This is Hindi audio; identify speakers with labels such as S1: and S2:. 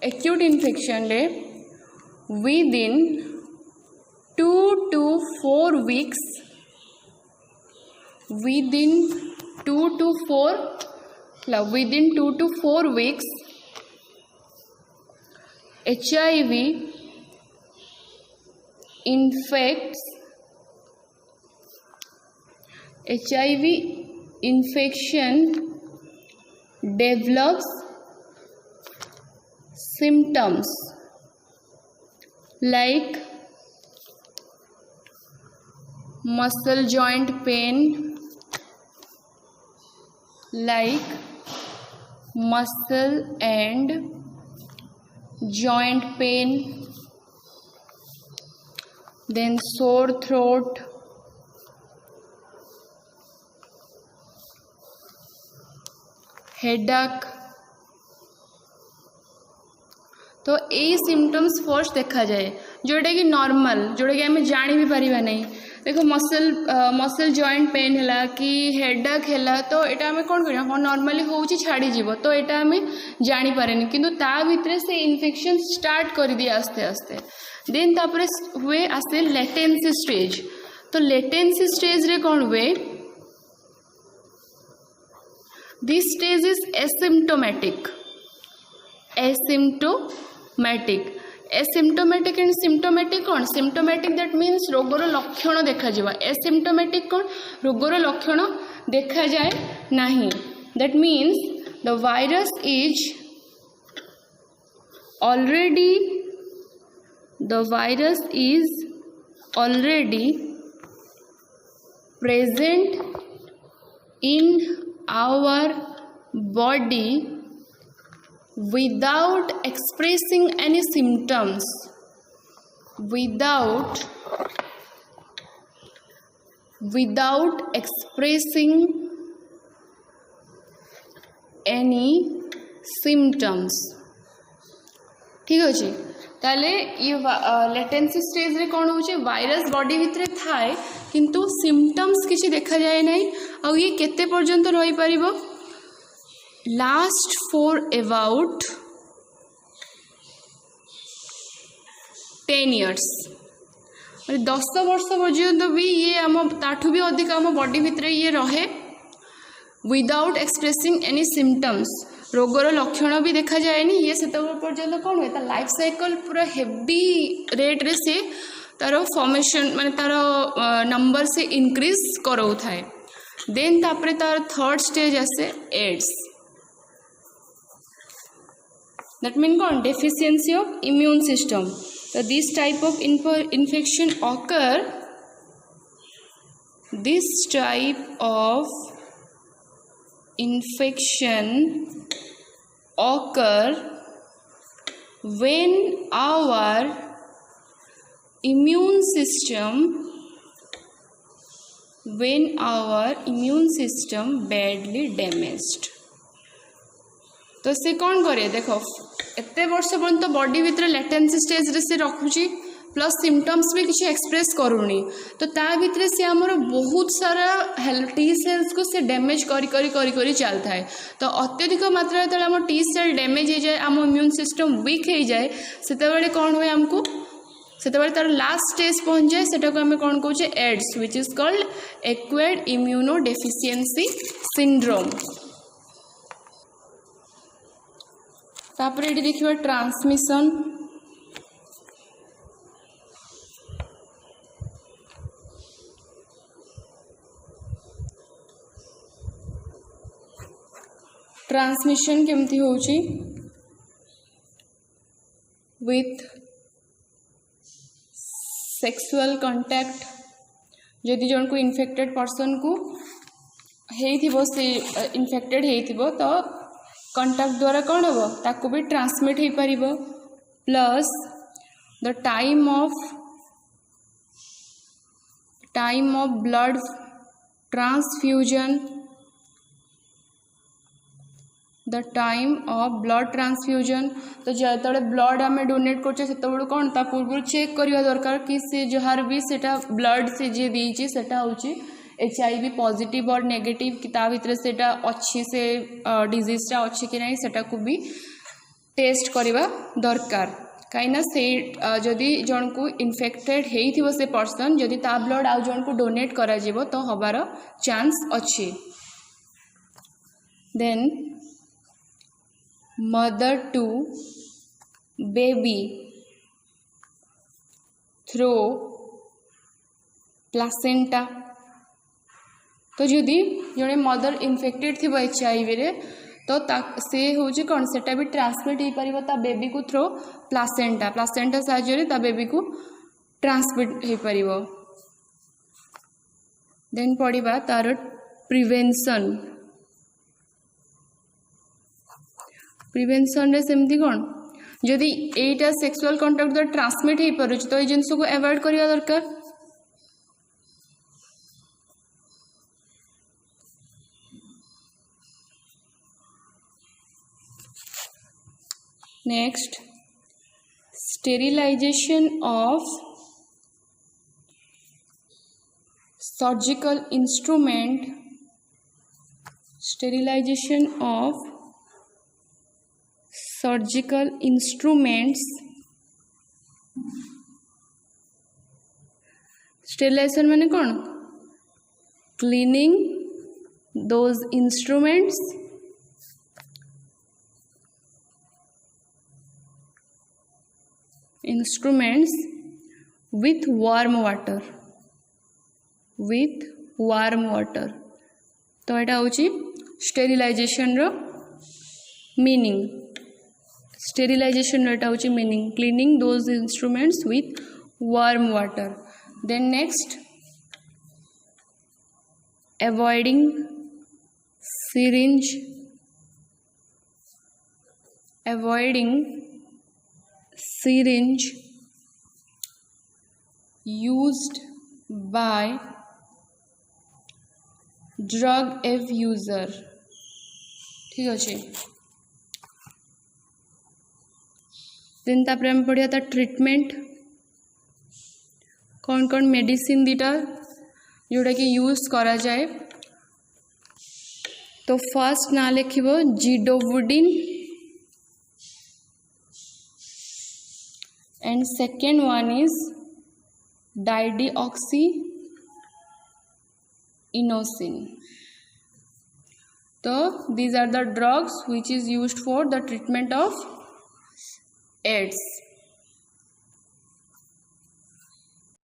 S1: एक्यूट इन्फेक्शन ले within 2 to 4 weeks, within 2 to 4 weeks HIV infection develops symptoms like muscle joint pain, like muscle and joint pain, then sore throat, headache। तो यही सिम्पटम्स फर्स्ट देखा जाए जोटा कि नॉर्मल, जोटा कि आम जानी भी पारिबा नहीं। देखो मसल जॉइंट पेन है कि हेडेक है तो यहाँ आम कौन कर हाँ नॉर्मली होची छाड़ी जीव तो यहाँ आम जानी पारे किंतु ता भितर से इन्फेक्शन स्टार्ट कर दिए आस्ते आस्ते। देन तापर हुए आसे लेटेंसी स्टेज। तो लेटेंसी स्टेज रे कौन हुए, this stage is asymptomatic asymptomatic and symptomatic कौन, सिम्टोमेटिक दैट मीन्स रोगर लक्षण देखा जावा, एसिम्टोमेटिक कौन रोगर लक्षण देखा जाए नहीं। That means the virus is already present in our body without expressing any symptoms, without expressing any symptoms। ठीक अच्छे ताले ये लेटेंसी स्टेज रे कौन होचे, वायरस बॉडी भितर थाए किंतु सिम्पटम्स किसी देखा जाए नहीं। और ये केते पर्यंत रही पारिबो, लास्ट फॉर अबाउट 10 years, 10 वर्ष पर्यंत भी ये आम ताठू भी अधिक आम बॉडी भितर ये रहे विदाउट एक्सप्रेसिंग एनी सिम्पटम्स, रोगर लक्षण भी देखा जाएनी। ये से पर्यंत कौन हुए लाइफ साइकिल पूरा हेवी रेट रे से तार फॉर्मेशन माने तार नंबर से इंक्रीज कराऊ थाए। देन तापरे तार थर्ड स्टेज आसे एड्स, दैट मीन कौन डेफिशिएंसी ऑफ इम्यून सिस्टम। तो this type of infection occur, this type of infection occur when our immune system badly damaged। तो से कौन करे, देखो एते वर्ष पर्यंत बॉडी भीतर लेटेंसी स्टेज रे से रखुची प्लस सिम्पटम्स भी किसी एक्सप्रेस करूनी, तो ता भितर से आमर बहुत सारा टी सेल्स को से डैमेज करी चलता है। तो अत्यधिक मात्रा जो आम टी सेल डैमेज हो जाए, आम इम्यून सिस्टम वीक हो जाए, से कौन हुए आमको से तार लास्ट स्टेज पहुँच जाए, सेटा को आम कौन कहे AIDS, which is called acquired immuno deficiency syndrome. तापर ये देखिए ट्रांसमिशन। ट्रांसमिशन केमती होची, विथ सेक्सुअल कांटेक्ट। जदि जन को इन्फेक्टेड पर्सन को हेइथिबो, से इन्फेक्टेड हेइथिबो तो कांटेक्ट द्वारा कौन हो ताको भी ट्रांसमिट हो पारिबो। Plus the time of blood transfusion, the time of blood transfusion. तो जो ब्लड आम डोनेट करछे सेतबेलू कौन ता पूर्व चेक करवा दरकार कि से जहार भी सेटा ब्लड से जे देइछि सेटा होछि HIV पॉजिटिव और नेगेटिव कि ता भितर सेटा अच्छी से डिजीजटा अच्छी कि नहीं सेटा को भी टेस्ट करवा दरकार कहीं से जदि जन को इन्फेक्टेड हो से पर्सन जदि ता ब्लड आउ जन को डोनेट करा जीवो तो हबार चांस अच्छी। Then mother to baby through placenta तो जदि जड़े मदर इन्फेक्टेड थी HIV रे तो से हूँ कौन सेटा भी ट्रांसमिट हो पार ता बेबी को थ्रो प्लासेंटा प्लासेंटा साहाय्य ता बेबी को ट्रांसमिट हो पार। देन पढ़ा तार प्रिवेंशन प्रिवेंशन रे सेमती कौन जदि एटा सेक्सुअल कांटेक्ट द्वारा ट्रांसमिट हो पार तो ये जिनस को अवॉइड करवा दरकार। Next sterilisation of surgical instrument sterilisation of surgical instruments sterilisation माने कौन cleaning those instruments with warm water तो यहाँ हूँ स्टेरिलाइजेशन रो मीनिंग स्टेरिलाइजेशन रो हूँ meaning cleaning those instruments with warm water. Then next avoiding syringe used by drug abuser ठीक अच्छे। देन तापर हम पढ़िया था ट्रीटमेंट कौन कौन मेडिसिन दीटा जोड़ा कि यूज करा जाए तो फर्स्ट ना लिखिबो zidovudine and second one is dideoxyinosine. So these are the drugs which is used for the treatment of AIDS.